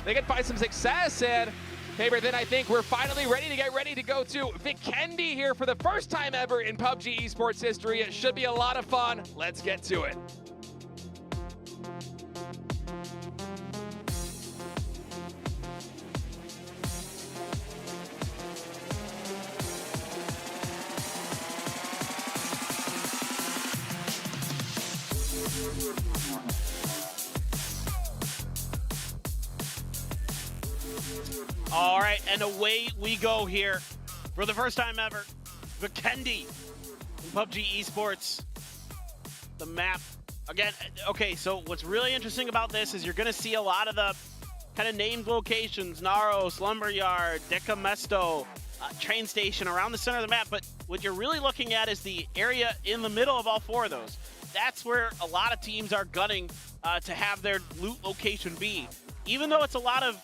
they can find some success. And Faber, then I think we're finally ready to go to VIKENDI here for the first time ever in PUBG esports history. It should be a lot of fun. Let's get to it. All right, and away we go here for the first time ever. VIKENDI in PUBG esports. The map, again, okay, so what's really interesting about this is you're gonna see a lot of the kind of named locations, Naros, Lumberyard, Deca Mesto, train station around the center of the map, but what you're really looking at is the area in the middle of all four of those. That's where a lot of teams are gunning to have their loot location be. Even though it's a lot of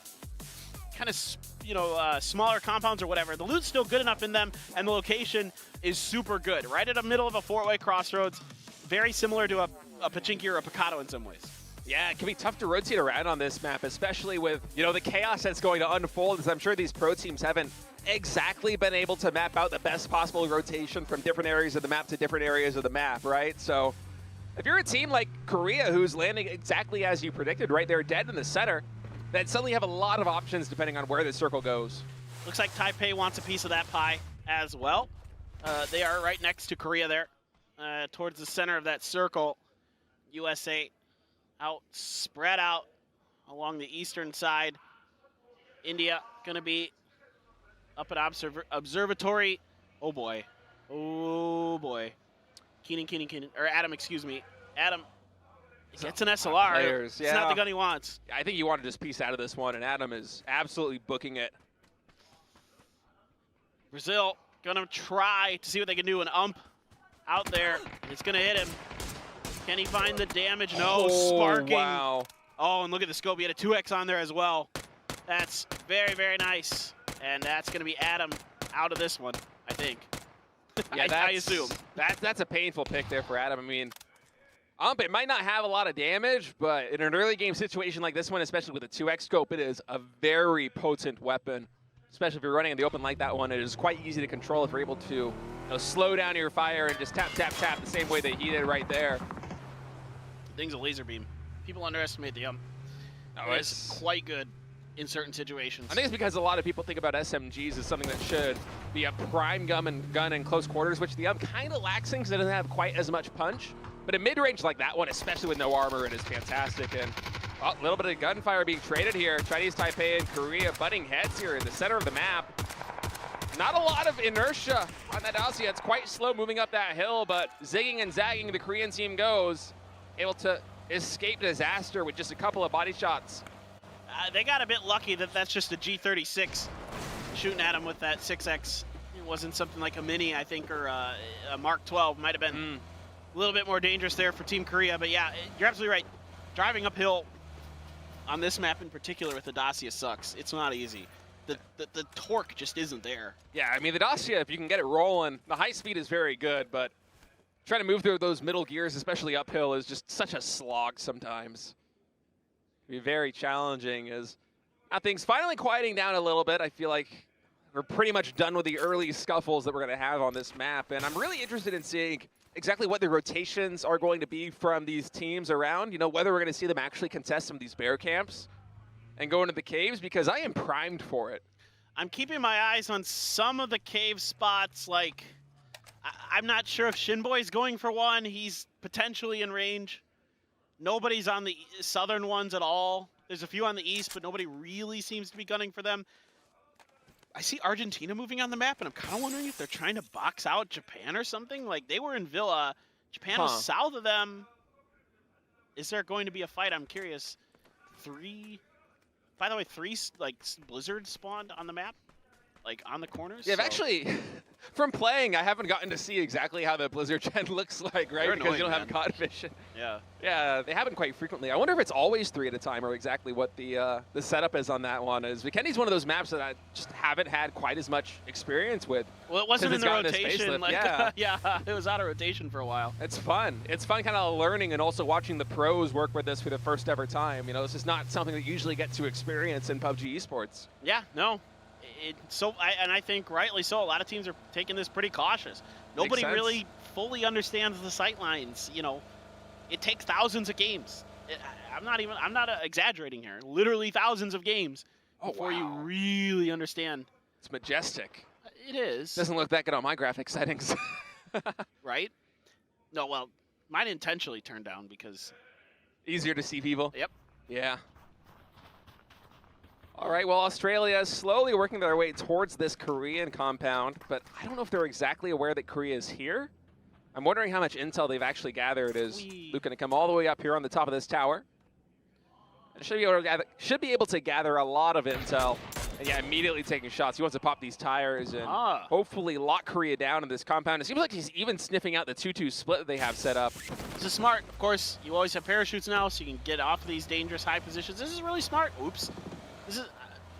kind of, you know, smaller compounds or whatever, the loot's still good enough in them, and the location is super good. Right at the middle of a four-way crossroads, very similar to a Pachinki or a Picado in some ways. Yeah, it can be tough to rotate around on this map, especially with, you know, the chaos that's going to unfold, as I'm sure these pro teams haven't exactly been able to map out the best possible rotation from different areas of the map to different areas of the map, right? So if you're a team like Korea, who's landing exactly as you predicted, right there dead in the center, then suddenly have a lot of options depending on where the circle goes. Looks like Taipei wants a piece of that pie as well. They are right next to Korea there, towards the center of that circle. USA spread out along the eastern side. India gonna be up at observatory. Oh boy, oh boy. Keenan, or Adam, excuse me. Adam gets an SLR. Players, yeah. It's not the gun he wants. I think he wanted to just piece out of this one, and Adam is absolutely booking it. Brazil gonna try to see what they can do. An ump out there. It's gonna hit him. Can he find the damage? No, sparking. Wow. Oh, and look at the scope. He had a 2X on there as well. That's very, very nice. And that's gonna be Adam out of this one, I think. Yeah, I assume. That's a painful pick there for Adam. I mean, it might not have a lot of damage, but in an early game situation like this one, especially with a 2X scope, it is a very potent weapon. Especially if you're running in the open like that one, it is quite easy to control if you're able to, you know, slow down your fire and just tap, tap, tap the same way that he did right there. Thing's a laser beam. People underestimate the Oh, it's quite good in certain situations. I think it's because a lot of people think about SMGs as something that should be a prime gun in close quarters, which the kind of lacks because it doesn't have quite as much punch. But in mid-range like that one, especially with no armor, it is fantastic. And a little bit of gunfire being traded here. Chinese Taipei and Korea butting heads here in the center of the map. Not a lot of inertia on that Dacia. It's quite slow moving up that hill, but zigging and zagging the Korean team goes. Able to escape disaster with just a couple of body shots. They got a bit lucky that that's just a G36 shooting at him with that 6X. It wasn't something like a Mini, I think, or a Mark 12. Might have been a little bit more dangerous there for Team Korea. But yeah, you're absolutely right. Driving uphill on this map in particular with the Dacia sucks. It's not easy. The torque just isn't there. Yeah, I mean, the Dacia, if you can get it rolling, the high speed is very good, but trying to move through those middle gears, especially uphill, is just such a slog sometimes. Be very challenging as now things finally quieting down a little bit. I feel like we're pretty much done with the early scuffles that we're going to have on this map, and I'm really interested in seeing exactly what the rotations are going to be from these teams around, you know, whether we're going to see them actually contest some of these bear camps and go into the caves, because I am primed for it. I'm keeping my eyes on some of the cave spots. Like, I'm not sure if Shinboy's going for one. He's potentially in range. Nobody's on the southern ones at all. There's a few on the east, but nobody really seems to be gunning for them. I see Argentina moving on the map, and I'm kind of wondering if they're trying to box out Japan or something. Like, they were in Villa. Japan was south of them. Is there going to be a fight? I'm curious. By the way, three like blizzards spawned on the map. like on the corners. Yeah, so. actually, from playing, I haven't gotten to see exactly how the Blizzard Gen looks like, right? They're Because you don't annoying, have COD vision. Yeah. Yeah, they happen quite frequently. I wonder if it's always 3 at a time or exactly what the setup is on that one. Is VIKENDI's one of those maps that I just haven't had quite as much experience with. Well, it wasn't in the rotation. Like, yeah. yeah, it was out of rotation for a while. It's fun. It's fun kind of learning and also watching the pros work with this for the first ever time. You know, this is not something that you usually get to experience in PUBG esports. Yeah, no. And I think rightly so. A lot of teams are taking this pretty cautious. Nobody really fully understands the sight lines. You know, it takes thousands of games. I'm not exaggerating here. Literally thousands of games before you really understand. It's majestic. It is. Doesn't look that good on my graphic settings. Right? No, well, mine intentionally turned down because easier to see people. Yep. Yeah. All right, well, Australia is slowly working their way towards this Korean compound, but I don't know if they're exactly aware that Korea is here. I'm wondering how much intel they've actually gathered. Is Luke going to come all the way up here on the top of this tower? And should be able to gather a lot of intel. And yeah, immediately taking shots. He wants to pop these tires and hopefully lock Korea down in this compound. It seems like he's even sniffing out the 2-2 split that they have set up. This is smart. Of course, you always have parachutes now, so you can get off of these dangerous high positions. This is really smart. Oops. This is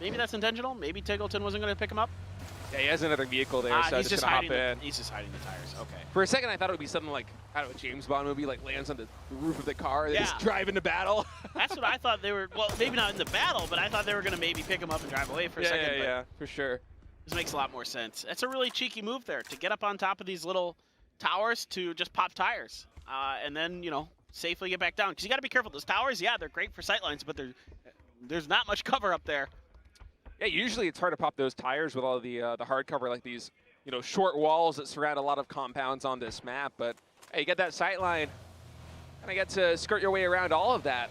maybe that's intentional. Maybe Tiggleton wasn't going to pick him up. Yeah, he has another vehicle there, so he's just gonna hop in. He's just hiding the tires. Okay. For a second, I thought it would be something like, I don't know, a James Bond movie, like lands on the roof of the car, and they just drive into battle. That's what I thought they were. Well, maybe not in the battle, but I thought they were going to maybe pick him up and drive away for a second. Yeah, for sure. This makes a lot more sense. That's a really cheeky move there, to get up on top of these little towers to just pop tires, and then, you know, safely get back down. Because you got to be careful. Those towers, yeah, they're great for sightlines, but there's not much cover up there. Yeah, usually it's hard to pop those tires with all the hard cover, like these, you know, short walls that surround a lot of compounds on this map. But hey, you get that sight line, and I get to skirt your way around all of that.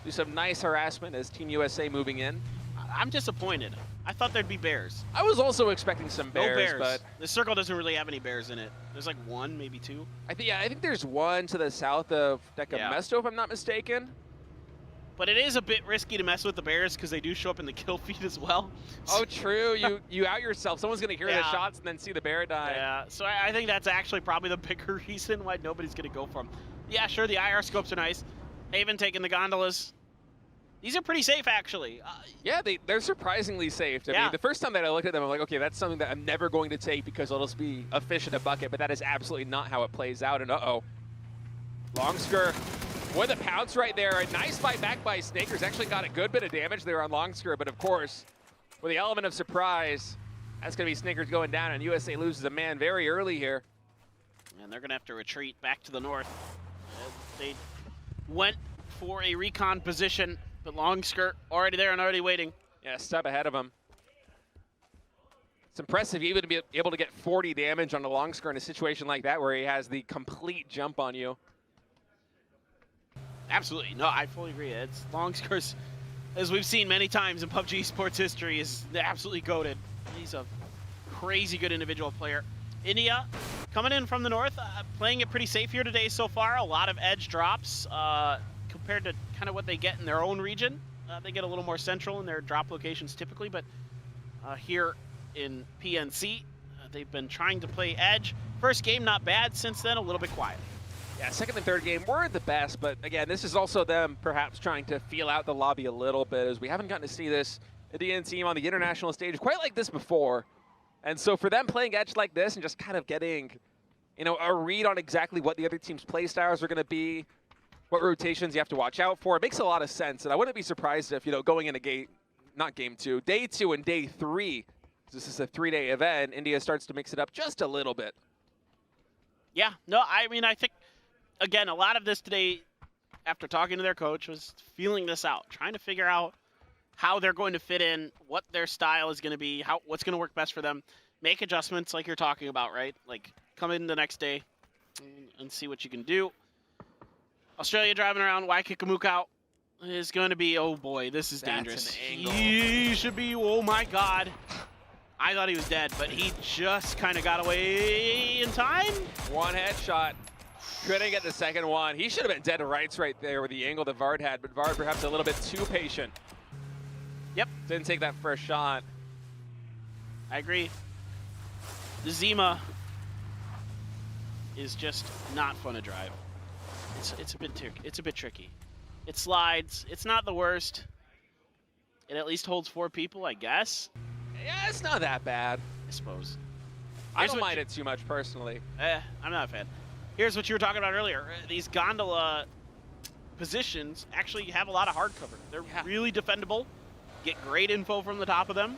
Do some nice harassment as Team USA moving in. I'm disappointed. I thought there'd be bears. I was also expecting some bears, no bears. But the circle doesn't really have any bears in it. There's like one, maybe two. I think there's one to the south of Deca Mesto, if I'm not mistaken. But it is a bit risky to mess with the bears because they do show up in the kill feed as well. Oh, true. You out yourself. Someone's going to hear the shots and then see the bear die. Yeah, so I think that's actually probably the bigger reason why nobody's going to go for them. Yeah, sure, the IR scopes are nice. Haven taking the gondolas. These are pretty safe, actually. Yeah, they're surprisingly safe. I mean, the first time that I looked at them, I'm like, okay, that's something that I'm never going to take because it'll just be a fish in a bucket, but that is absolutely not how it plays out, and uh-oh. Longsker with a pounce right there. A nice fight back by Snakers. Actually got a good bit of damage there on Longsker, but of course, with the element of surprise, that's going to be Snakers going down, and USA loses a man very early here. And they're going to have to retreat back to the north. They went for a recon position, but Longsker already there and already waiting. Yeah, step ahead of him. It's impressive even to be able to get 40 damage on a Longsker in a situation like that where he has the complete jump on you. Absolutely. No, I fully agree. It's Longsker's, as we've seen many times in PUBG sports history, is absolutely goated. He's a crazy good individual player. India coming in from the north, playing it pretty safe here today so far. A lot of edge drops compared to kind of what they get in their own region. They get a little more central in their drop locations typically, but here in PNC, they've been trying to play edge. First game, not bad. Since then, a little bit quiet. Yeah, second and third game weren't the best, but again, this is also them perhaps trying to feel out the lobby a little bit, as we haven't gotten to see this Indian team on the international stage quite like this before. And so for them playing edge like this and just kind of getting, you know, a read on exactly what the other team's play styles are going to be, what rotations you have to watch out for, it makes a lot of sense. And I wouldn't be surprised if, you know, going into day 2 and day 3, this is a 3-day event, India starts to mix it up just a little bit. Yeah, no, I mean, I think, again, a lot of this today, after talking to their coach, was feeling this out, trying to figure out how they're going to fit in, what their style is going to be, what's going to work best for them, make adjustments like you're talking about, right? Like, come in the next day and see what you can do. Australia driving around, Waikikamuka is going to be, oh boy, this is dangerous. He should be, oh my God. I thought he was dead, but he just kind of got away in time. One headshot. Couldn't get the second one. He should have been dead to rights right there with the angle that Vard had, but Vard perhaps a little bit too patient. Yep. Didn't take that first shot. I agree. The Zima is just not fun to drive. It's a bit tricky. It slides. It's not the worst. It at least holds 4 people, I guess. Yeah, it's not that bad. I suppose. I don't mind it too much personally. I'm not a fan. Here's what you were talking about earlier. These gondola positions actually have a lot of hard cover. They're really defendable. Get great info from the top of them.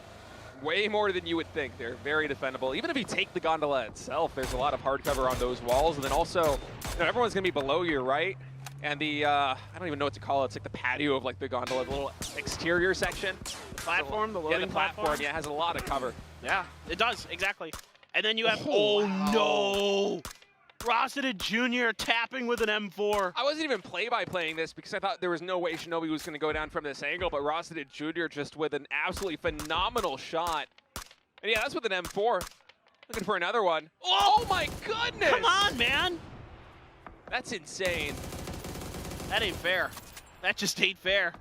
Way more than you would think. They're very defendable. Even if you take the gondola itself, there's a lot of hard cover on those walls. And then also, everyone's going to be below you, right? And the, I don't even know what to call it. It's like the patio of like the gondola, the little exterior section. The platform, the loading platform. Yeah, it has a lot of cover. Yeah, it does, exactly. And then you have, wow. No! Rossiter Jr. tapping with an M4. I wasn't even play-by-playing this because I thought there was no way Shinobi was going to go down from this angle, but Rossiter Jr. just with an absolutely phenomenal shot. And yeah, that's with an M4. Looking for another one. Oh my goodness! Come on, man! That's insane. That ain't fair. That just ain't fair.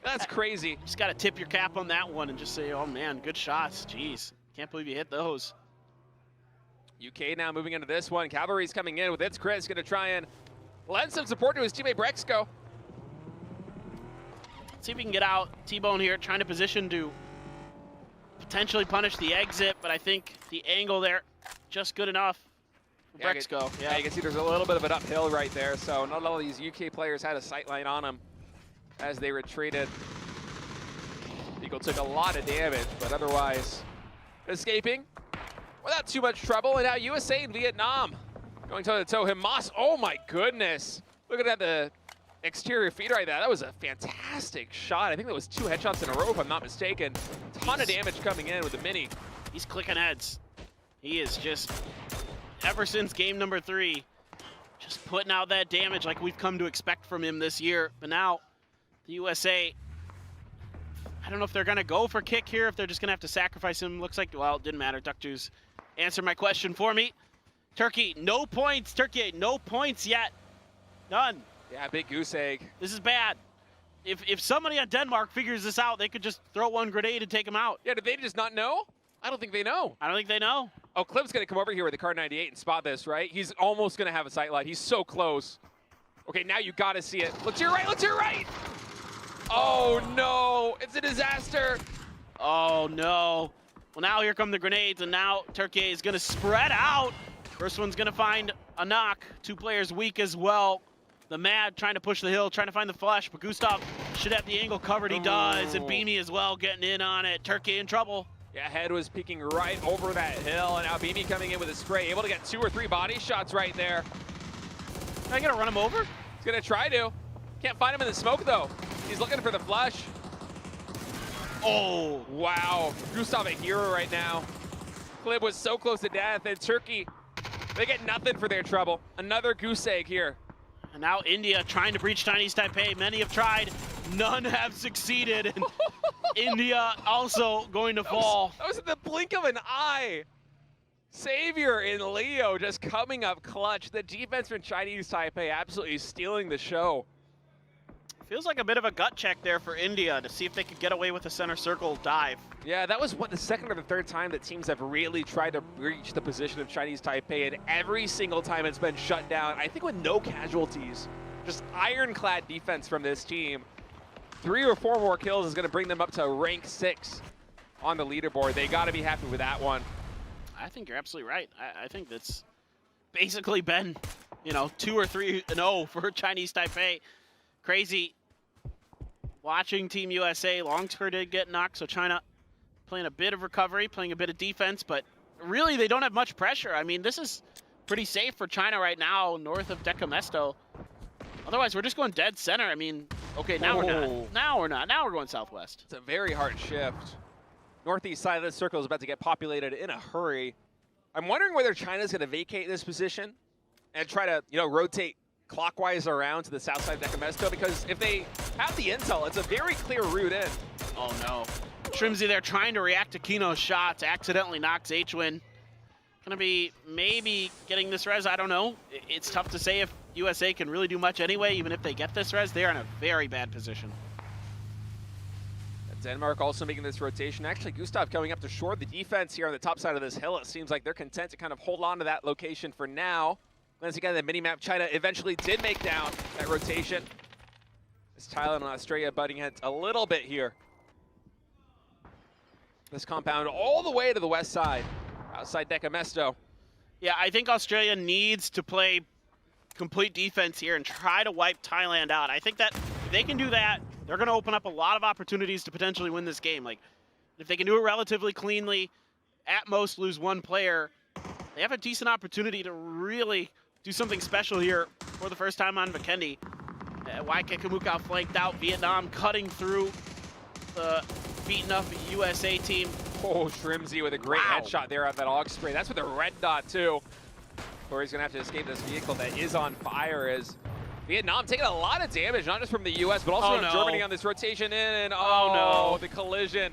That's crazy. Just got to tip your cap on that one and just say, oh man, good shots. Jeez, can't believe you hit those. UK now moving into this one. Cavalry's coming in with its Chris, going to try and lend some support to his teammate Brexco. Let's see if we can get out. T-Bone here trying to position to potentially punish the exit, but I think the angle there just good enough for Brexco. Yeah, you can see there's a little bit of an uphill right there, so not all of these UK players had a sightline on them as they retreated. Eagle took a lot of damage, but otherwise escaping without too much trouble. And now USA and Vietnam going toe-to-toe. Hamas, oh my goodness. Look at the exterior feed right there. That was a fantastic shot. I think that was 2 headshots in a row, if I'm not mistaken. Ton of damage coming in with the Mini. He's clicking heads. He is just, ever since game number 3, just putting out that damage like we've come to expect from him this year. But now, the USA, I don't know if they're going to go for kick here, if they're just going to have to sacrifice him. Looks like, well, it didn't matter. Duck Juice answered my question for me. Turkey, no points. Turkey, no points yet. None. Yeah, big goose egg. This is bad. If somebody at Denmark figures this out, they could just throw one grenade and take him out. Yeah, did they just not know? I don't think they know. I don't think they know. Oh, Clip's going to come over here with the Car 98 and spot this, right? He's almost going to have a sight line. He's so close. Okay, now you got to see it. Look to your right, look to your right. Oh, no. It's a disaster. Oh, no. Well, now here come the grenades, and now Turkey is going to spread out. First one's going to find a knock. 2 players weak as well. The Mad trying to push the hill, trying to find the flash, but Gustav should have the angle covered. He does, and Beamy as well getting in on it. Turkey in trouble. Yeah, Head was peeking right over that hill, and now Beamy coming in with a spray, able to get 2 or 3 body shots right there. Am I going to run him over? He's going to try to. Can't find him in the smoke, though. He's looking for the flush. Oh, wow. Gustav a hero right now. Clib was so close to death, and Turkey, they get nothing for their trouble. Another goose egg here. And now India trying to breach Chinese Taipei. Many have tried, none have succeeded. And India also going to fall. That was in the blink of an eye. Savior in Leo just coming up clutch. The defense from Chinese Taipei absolutely stealing the show. Feels like a bit of a gut check there for India to see if they could get away with a center circle dive. Yeah, that was the second or the third time that teams have really tried to breach the position of Chinese Taipei, and every single time it's been shut down, I think with no casualties. Just ironclad defense from this team. 3 or 4 more kills is going to bring them up to rank 6 on the leaderboard. They got to be happy with that one. I think you're absolutely right. I think that's basically been, 2 or 3-0 for Chinese Taipei. Crazy. Watching Team USA, Longspur did get knocked, so China playing a bit of recovery, playing a bit of defense, but really they don't have much pressure. I mean, this is pretty safe for China right now, north of Decamesto. Otherwise, we're just going dead center. I mean, okay, now we're not. Now we're not. Now we're going southwest. It's a very hard shift. Northeast side of this circle is about to get populated in a hurry. I'm wondering whether China's going to vacate this position and try to, rotate clockwise around to the south side of Decamesto, because if they have the intel, it's a very clear route in. Oh no. Shrimsy there trying to react to Kino's shots, accidentally knocks H-Win. Gonna be maybe getting this res, I don't know. It's tough to say if USA can really do much anyway, even if they get this res, they're in a very bad position. Denmark also making this rotation. Actually, Gustav coming up to shore the defense here on the top side of this hill. It seems like they're content to kind of hold on to that location for now. Once again, the mini-map, China eventually did make down that rotation. As Thailand and Australia butting heads a little bit here. This compound all the way to the west side, outside Decamesto. Yeah, I think Australia needs to play complete defense here and try to wipe Thailand out. I think that if they can do that, they're going to open up a lot of opportunities to potentially win this game. Like, if they can do it relatively cleanly, at most lose one player, they have a decent opportunity to really do something special here for the first time on VIKENDI. VIKENDI flanked out, Vietnam cutting through the beaten up USA team. Oh, Shrimsy with a great headshot there on that AUG spray. That's with a red dot too. Corey's gonna have to escape this vehicle that is on fire as Vietnam taking a lot of damage, not just from the US, but also from Germany on this rotation in, and oh no, the collision.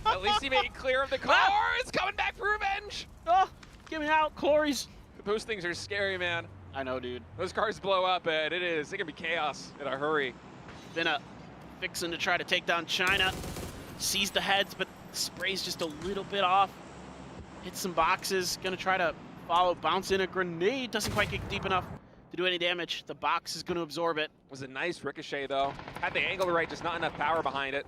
At least he made it clear of the car. It's coming back for revenge. Oh, get me out, Corey's. Those things are scary, man. I know, dude. Those cars blow up, and it can be chaos in a hurry. Vinna fixing to try to take down China. Sees the heads, but sprays just a little bit off. Hits some boxes, gonna try to follow, bounce in a grenade. Doesn't quite get deep enough to do any damage. The box is gonna absorb it. Was a nice ricochet though. Had the angle right, just not enough power behind it.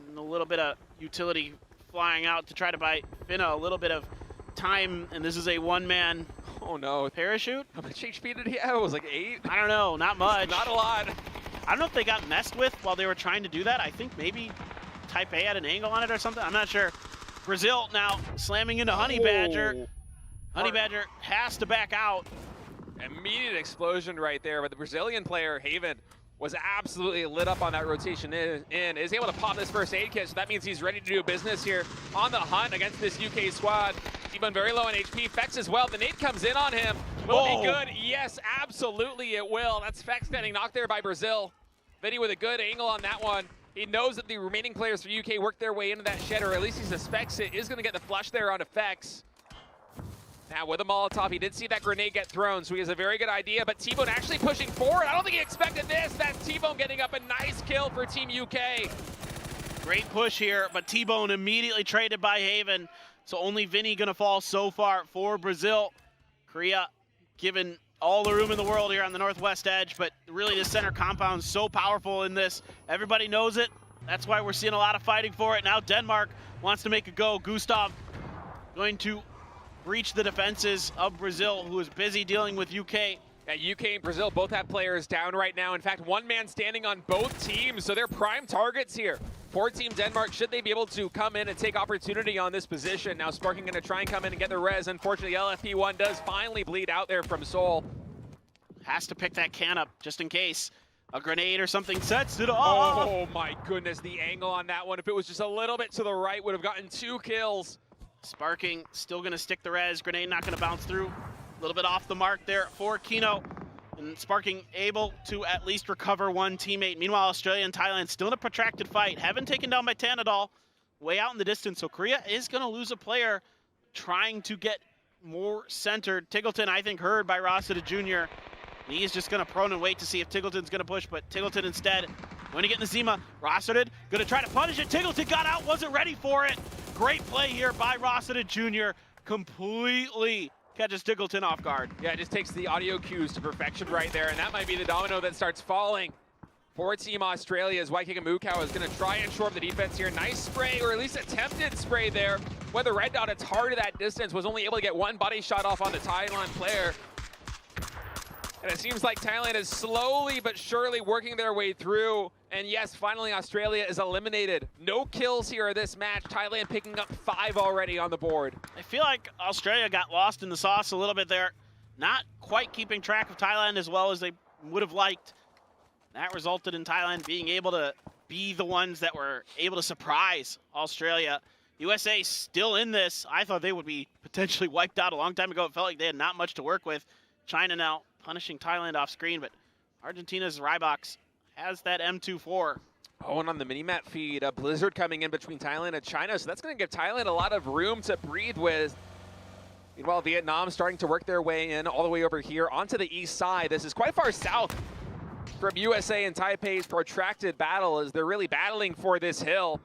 And a little bit of utility flying out to try to buy Finna a little bit of time, and this is a one-man parachute. How much HP did he have? It was like 8? I don't know, not much. Not a lot. I don't know if they got messed with while they were trying to do that. I think maybe Type A had an angle on it or something. I'm not sure. Brazil now slamming into Honey Badger. Honey Badger has to back out. Immediate explosion right there, but the Brazilian player, Haven, was absolutely lit up on that rotation in. Is able to pop this first aid kit, so that means he's ready to do business here on the hunt against this UK squad. T-Bone very low on HP. Fex as well. The nade comes in on him. Will it be good? Yes, absolutely it will. That's Fex getting knocked there by Brazil. Vinny with a good angle on that one. He knows that the remaining players for UK worked their way into that shed, or at least he suspects it. Is going to get the flush there on Fex. Now with a Molotov, he did see that grenade get thrown, so he has a very good idea, but T-Bone actually pushing forward. I don't think he expected this. That's T-Bone getting up a nice kill for Team UK. Great push here, but T-Bone immediately traded by Haven, so only Vinny gonna fall so far for Brazil. Korea given all the room in the world here on the northwest edge, but really the center compound so powerful in this. Everybody knows it. That's why we're seeing a lot of fighting for it. Now Denmark wants to make a go. Gustav going to breach the defenses of Brazil, who is busy dealing with UK. Yeah, UK and Brazil both have players down right now. In fact, one man standing on both teams, so they're prime targets here. For Team Denmark, should they be able to come in and take opportunity on this position. Now Sparking gonna try and come in and get the res. Unfortunately, LFP1 does finally bleed out there from Seoul. Has to pick that can up just in case a grenade or something sets it off. Oh my goodness, the angle on that one. If it was just a little bit to the right, would have gotten 2 kills. Sparking still gonna stick the res. Grenade not gonna bounce through. A little bit off the mark there for Kino. And Sparking able to at least recover one teammate. Meanwhile, Australia and Thailand still in a protracted fight. Haven't taken down by Tanadol. Way out in the distance. So Korea is gonna lose a player trying to get more centered. Tiggleton, I think, heard by Rossiter Jr. He is just gonna prone and wait to see if Tiggleton's gonna push, but Tiggleton instead going to get in the Zima. Rossiter gonna try to punish it. Tiggleton got out, wasn't ready for it. Great play here by Rossiter Jr. Completely catches Tiggleton off guard. Yeah, it just takes the audio cues to perfection right there, and that might be the domino that starts falling for Team Australia as VIKENDI is going to try and shore up the defense here. Nice spray, or at least attempted spray there. With the red dot, it's hard at that distance. Was only able to get one body shot off on the Thailand player. And it seems like Thailand is slowly but surely working their way through. And yes, finally Australia is eliminated. No kills here this match. Thailand picking up 5 already on the board. I feel like Australia got lost in the sauce a little bit there. Not quite keeping track of Thailand as well as they would have liked. That resulted in Thailand being able to be the ones that were able to surprise Australia. USA still in this. I thought they would be potentially wiped out a long time ago. It felt like they had not much to work with. China now punishing Thailand off screen, but Argentina's Rybox has that M24. Oh, and on the mini-map feed, a blizzard coming in between Thailand and China, so that's going to give Thailand a lot of room to breathe with. Meanwhile, Vietnam starting to work their way in all the way over here onto the east side. This is quite far south from USA and Taipei's protracted battle as they're really battling for this hill.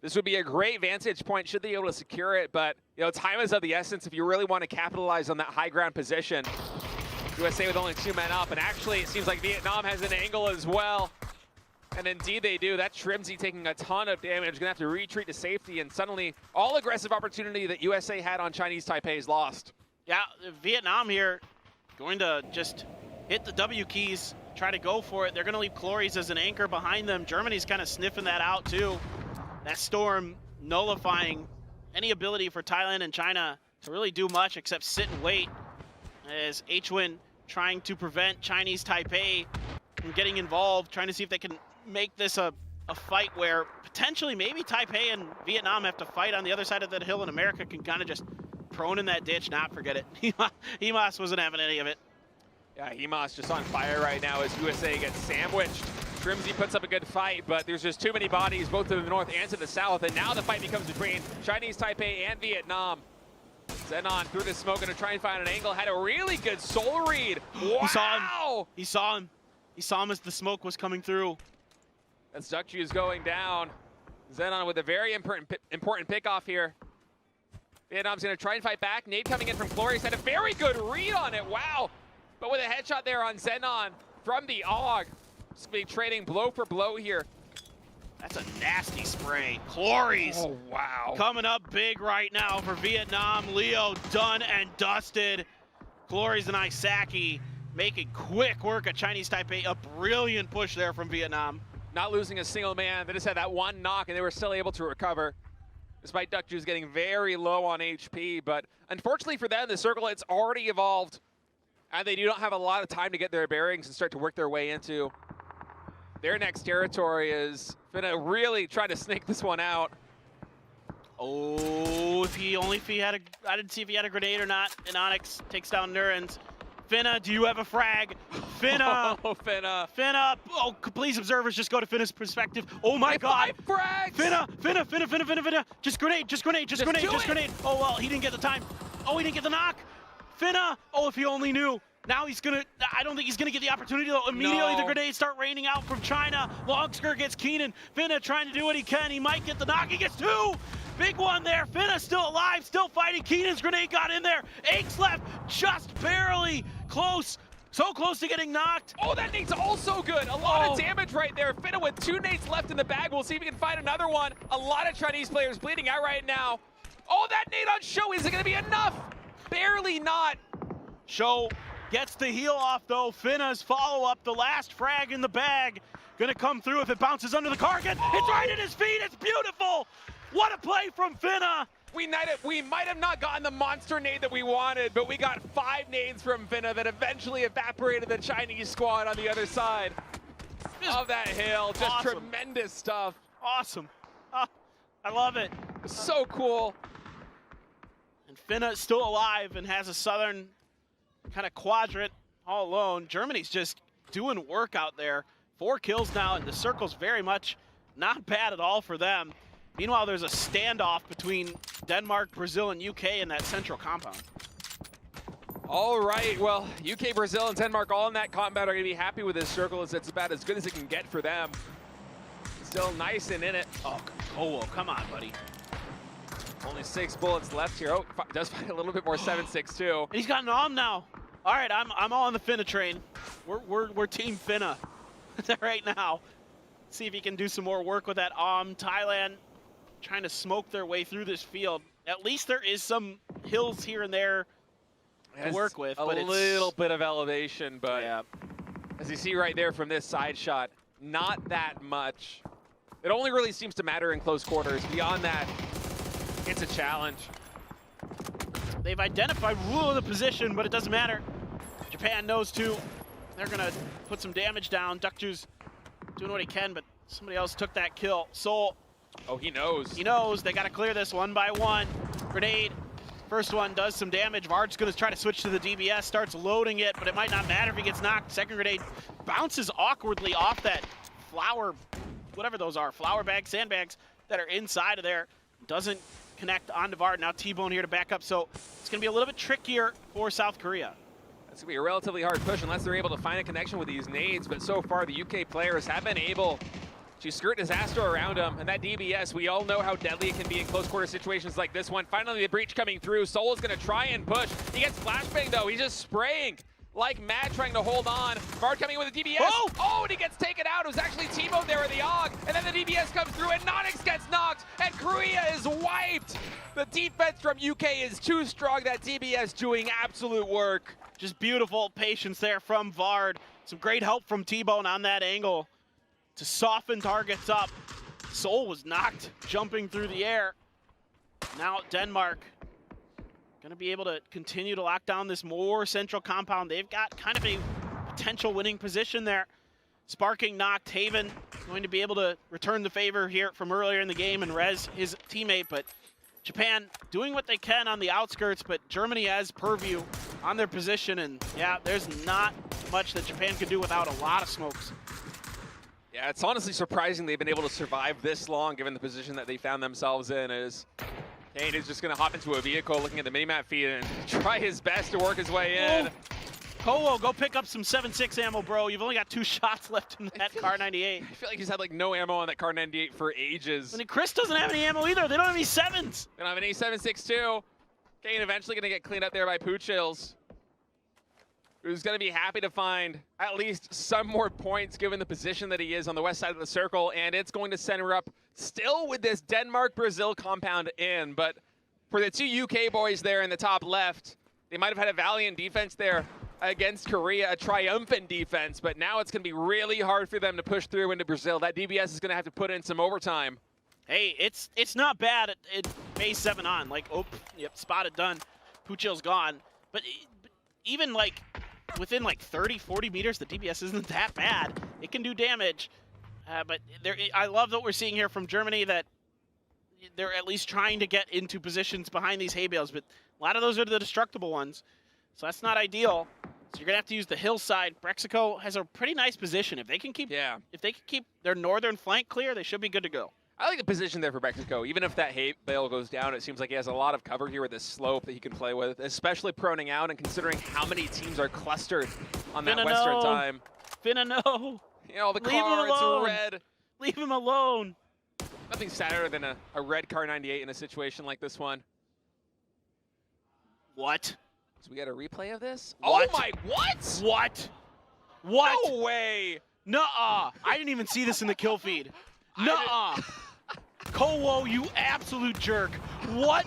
This would be a great vantage point should they be able to secure it, but time is of the essence if you really want to capitalize on that high ground position. USA with only 2 men up, and actually it seems like Vietnam has an angle as well. And indeed they do. That Trimsy taking a ton of damage, gonna have to retreat to safety, and suddenly all aggressive opportunity that USA had on Chinese Taipei is lost. Yeah, Vietnam here going to just hit the W keys, try to go for it. They're gonna leave Clories as an anchor behind them. Germany's kind of sniffing that out too. That storm nullifying any ability for Thailand and China to really do much except sit and wait, as H-Win trying to prevent Chinese Taipei from getting involved, trying to see if they can make this a fight where potentially maybe Taipei and Vietnam have to fight on the other side of that hill, and America can kind of just prone in that ditch, not forget it. Hemas wasn't having any of it. Yeah, Hemas just on fire right now as USA gets sandwiched. Trimsy puts up a good fight, but there's just too many bodies both to the north and to the south, and now the fight becomes between Chinese Taipei and Vietnam. Zenon through the smoke, gonna try and find an angle, had a really good soul read. Wow! He saw him as the smoke was coming through. As Dukju is going down. Zenon with a very important pick off here. Vietnam's gonna try and fight back. Nade coming in from Clories, had a very good read on it, wow! But with a headshot there on Zenon from the AUG. Just be trading blow for blow here. That's a nasty spray. Clories. Oh, wow. Coming up big right now for Vietnam. Leo done and dusted. Clories and Isaki making quick work of Chinese Taipei. A brilliant push there from Vietnam. Not losing a single man. They just had that one knock and they were still able to recover. Despite Dukju's getting very low on HP, but unfortunately for them, the circle, it's already evolved. And they do not have a lot of time to get their bearings and start to work their way into their next territory. Is gonna really try to snake this one out. Oh, if he had a, I didn't see if he had a grenade or not. And Onyx takes down Nurens. Finna, do you have a frag? Finna. Oh, Finna. Finna. Oh, please observers just go to Finna's perspective. Oh my God. 5 frags. Finna. Just grenade. Oh, well, he didn't get the time. Oh, he didn't get the knock. Finna. Oh, if he only knew. Now he's gonna, I don't think he's gonna get the opportunity though. Immediately the grenades start raining out from China. Longsker gets Keenan. Finna trying to do what he can. He might get the knock. He gets 2. Big one there. Finna still alive, still fighting. Keenan's grenade got in there. Aches left, just barely close. So close to getting knocked. Oh, that nade's also good. A lot of damage right there. Finna with 2 nades left in the bag. We'll see if we can find another one. A lot of Chinese players bleeding out right now. Oh, that nade on Show. Is it gonna be enough? Barely not. Show gets the heal off though. Finna's follow-up, the last frag in the bag. Gonna come through if it bounces under the carpet. It's right at his feet, it's beautiful! What a play from Finna! We might have not gotten the monster nade that we wanted, but we got 5 nades from Finna that eventually evaporated the Chinese squad on the other side of that hill. Just awesome. Tremendous stuff. Awesome. I love it. So cool. And Finna is still alive and has a southern kind of quadrant all alone. Germany's just doing work out there. 4 kills now, and the circle's very much not bad at all for them. Meanwhile, there's a standoff between Denmark, Brazil, and UK in that central compound. All right, well, UK, Brazil, and Denmark all in that combat are going to be happy with this circle, as it's about as good as it can get for them. Still nice and in it. Oh, come on, buddy. Only 6 bullets left here. Oh, does fight a little bit more 7.62. He's got an Om now. All right, I'm all on the Finna train. We're Team Finna right now. See if he can do some more work with that Om. Thailand trying to smoke their way through this field. At least there is some hills here and there to work with. A little bit of elevation, but yeah. As you see right there from this side shot, not that much. It only really seems to matter in close quarters. Beyond that, it's a challenge. They've identified rule of the position, but it doesn't matter. Japan knows too. They're gonna put some damage down. Dukju's doing what he can, but somebody else took that kill. Soul. Oh, he knows. He knows. They gotta clear this one by one. Grenade. First one does some damage. Vard's gonna try to switch to the DBS, starts loading it, but it might not matter if he gets knocked. Second grenade bounces awkwardly off that flower, whatever those are, flower bags, sandbags that are inside of there. Doesn't connect onto Vard. Now T-Bone here to back up, so it's gonna be a little bit trickier for South Korea. It's going to be a relatively hard push unless they're able to find a connection with these nades, but so far the UK players have been able to skirt disaster around him, and that DBS, we all know how deadly it can be in close quarter situations like this one. Finally, the breach coming through. Soul is going to try and push. He gets flashbang, though. He's just spraying like mad, trying to hold on. Bard coming in with a DBS. Oh, and he gets taken out. It was actually T-Bone there with the AUG, and then the DBS comes through, and Nonix gets knocked, and Korea is wiped. The defense from UK is too strong. That DBS doing absolute work. Just beautiful patience there from Vard. Some great help from T-Bone on that angle to soften targets up. Soul was knocked, jumping through the air. Now Denmark gonna be able to continue to lock down this more central compound. They've got kind of a potential winning position there. Sparking knocked. Haven going to be able to return the favor here from earlier in the game and res his teammate, but Japan doing what they can on the outskirts, but Germany has purview on their position, and yeah, there's not much that Japan could do without a lot of smokes. Yeah, it's honestly surprising they've been able to survive this long given the position that they found themselves in. As Kane is just going to hop into a vehicle looking at the minimap feed and try his best to work his way in. Kowo, go pick up some 7.6 ammo, bro. You've only got 2 shots left in that Kar 98. I feel like he's had like no ammo on that Kar 98 for ages. And Chris doesn't have any ammo either. They don't have any 7s. They don't have any 7.62. Kane eventually going to get cleaned up there by Poochills, who's going to be happy to find at least some more points given the position that he is on the west side of the circle, and it's going to center up still with this Denmark-Brazil compound in, but for the 2 UK boys there in the top left, they might have had a valiant defense there against Korea, a triumphant defense, but now it's going to be really hard for them to push through into Brazil. That DBS is going to have to put in some overtime. Hey, it's not bad at base 7 on. Like, oh, yep, spotted, done. Poochill's gone. But even like within like 30, 40 meters, the DBS isn't that bad. It can do damage. But I love what we're seeing here from Germany, that they're at least trying to get into positions behind these hay bales, but a lot of those are the destructible ones. So that's not ideal. So you're gonna have to use the hillside. Brexico has a pretty nice position. If they can keep their northern flank clear, they should be good to go. I like the position there for Brexico. Even if that hay bale goes down, it seems like he has a lot of cover here with this slope that he can play with, especially proning out and considering how many teams are clustered on that western time. Finna no. You know, the car, it's red. Leave him alone. Nothing sadder than a red Kar 98 in a situation like this one. What? So we got a replay of this? What? Oh my, what? What? What? No way. Nuh-uh. I didn't even see this in the kill feed. Nuh-uh. Kowo, you absolute jerk. What?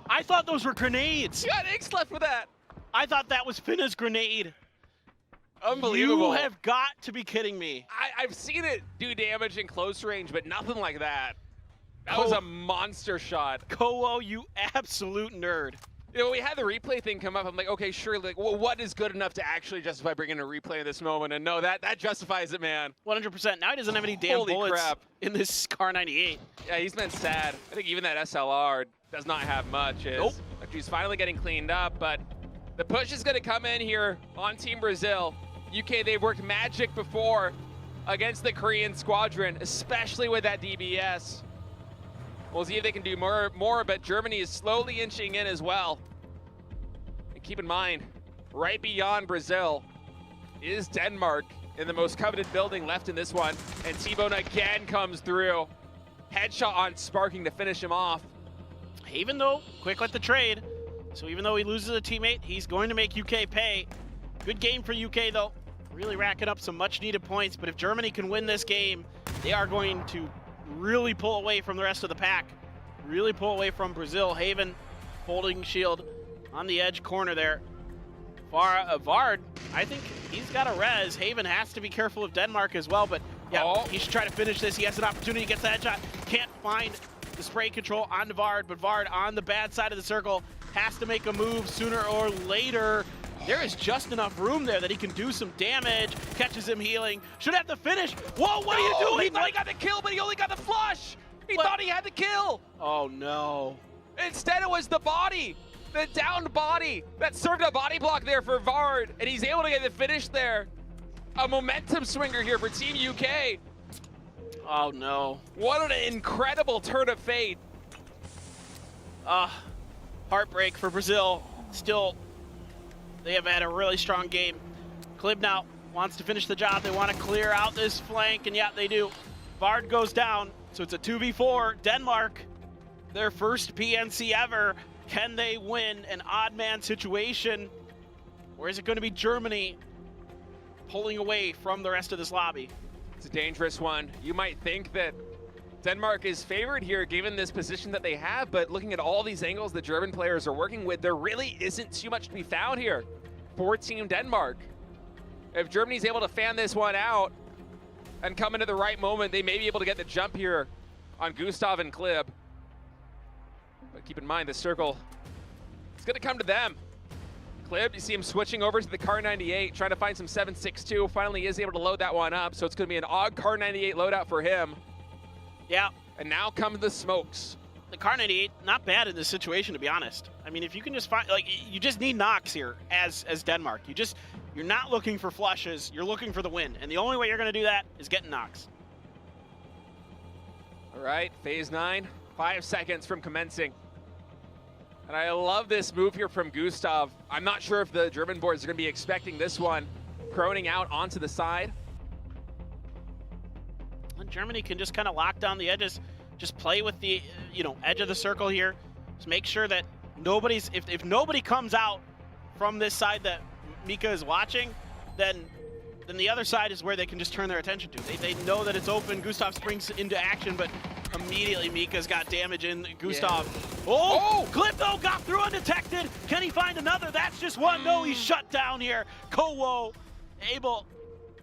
I thought those were grenades. You got inks left with that. I thought that was Finna's grenade. Unbelievable. You have got to be kidding me. I've seen it do damage in close range, but nothing like that. That was a monster shot. Kowo, you absolute nerd. You know, we had the replay thing come up. I'm like, okay, sure. Like, well, what is good enough to actually justify bringing a replay in this moment? And no, that justifies it, man. 100%. Now he doesn't have any damn bullets in this Kar 98. Yeah, he's been sad. I think even that SLR does not have much. Nope. He's finally getting cleaned up, but the push is going to come in here on Team Brazil. UK, they've worked magic before against the Korean squadron, especially with that DBS. We'll see if they can do more, but Germany is slowly inching in as well. And keep in mind, right beyond Brazil is Denmark in the most coveted building left in this one. And T-Bone again comes through. Headshot on Sparking to finish him off. Even though, quick with the trade. So even though he loses a teammate, he's going to make UK pay. Good game for UK though. Really racking up some much needed points, but if Germany can win this game, they are going to really pull away from the rest of the pack. Really pull away from Brazil. Haven holding shield on the edge corner there. Vard, I think he's got a res. Haven has to be careful of Denmark as well, but yeah, he should try to finish this. He has an opportunity, gets the headshot. Can't find the spray control on Vard, but Vard on the bad side of the circle has to make a move sooner or later. There is just enough room there that he can do some damage. Catches him healing. Should have the finish. Whoa, what are you doing? He thought he got the kill, but he only got the flush. He thought he had the kill. Oh, no. Instead, it was the body, the downed body that served a body block there for Vard, and he's able to get the finish there. A momentum swinger here for Team UK. Oh, no. What an incredible turn of fate. Heartbreak for Brazil. Still, They have had a really strong game. Klib now wants to finish the job. They want to clear out this flank, and yeah, they do. Bard goes down, so it's a 2v4. Denmark, their first PNC ever. Can they win an odd man situation? Or is it going to be Germany pulling away from the rest of this lobby? It's a dangerous one. You might think that Denmark is favored here given this position that they have, but looking at all these angles the German players are working with, there really isn't too much to be found here for Team Denmark. If Germany's able to fan this one out and come into the right moment, they may be able to get the jump here on Gustav and Klib. But keep in mind, the circle is going to come to them. Klib, you see him switching over to the Kar 98, trying to find some 7.62. Finally is able to load that one up, so it's going to be an odd Kar 98 loadout for him. Yeah. And now come the smokes. The Kar 98, not bad in this situation, to be honest. I mean, if you can just find, like, you just need knocks here as Denmark. You're not looking for flushes, you're looking for the win. And the only way you're going to do that is getting knocks. All right, phase 9, 5 seconds from commencing. And I love this move here from Gustav. I'm not sure if the German boards are going to be expecting this one. Croning out onto the side. And Germany can just kind of lock down the edges, just play with the edge of the circle here. Just make sure that nobody's, if nobody comes out from this side that Mika is watching, then the other side is where they can just turn their attention to. They know that it's open. Gustav springs into action, but immediately Mika's got damage in. Gustav. Yeah. Oh! Klib though got through undetected. Can he find another? That's just one. No, he's shut down here. Kowo able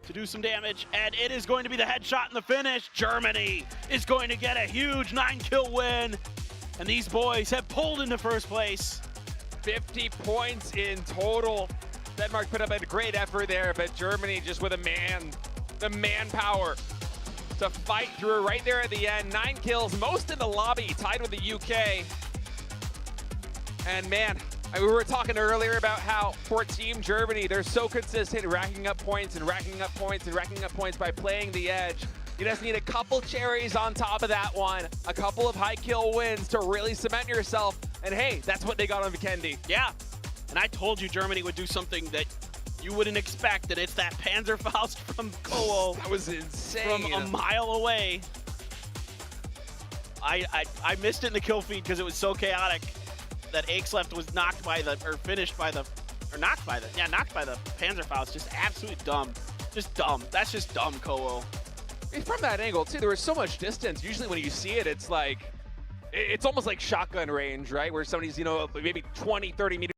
to do some damage, and it is going to be the headshot in the finish. Germany is going to get a huge 9-kill win, and these boys have pulled into first place. 50 points in total. Denmark put up a great effort there, but Germany just with the manpower to fight through right there at the end. 9 kills, most in the lobby, tied with the UK. And man, we were talking earlier about how for Team Germany, they're so consistent racking up points and racking up points and racking up points by playing the edge. You just need a couple cherries on top of that one, a couple of high kill wins to really cement yourself. And hey, that's what they got on VIKENDI. Yeah. And I told you Germany would do something that you wouldn't expect, and it's that Panzerfaust from Kowo. That was insane. From a mile away. I missed it in the kill feed because it was so chaotic that Akesleft was knocked by the, or finished by the, or knocked by the, yeah, knocked by the Panzerfaust. Just absolutely dumb. Just dumb. That's just dumb, Kowo. From that angle, too, there was so much distance. Usually when you see it, it's like, it's almost like shotgun range, right? Where somebody's, maybe 20, 30 meters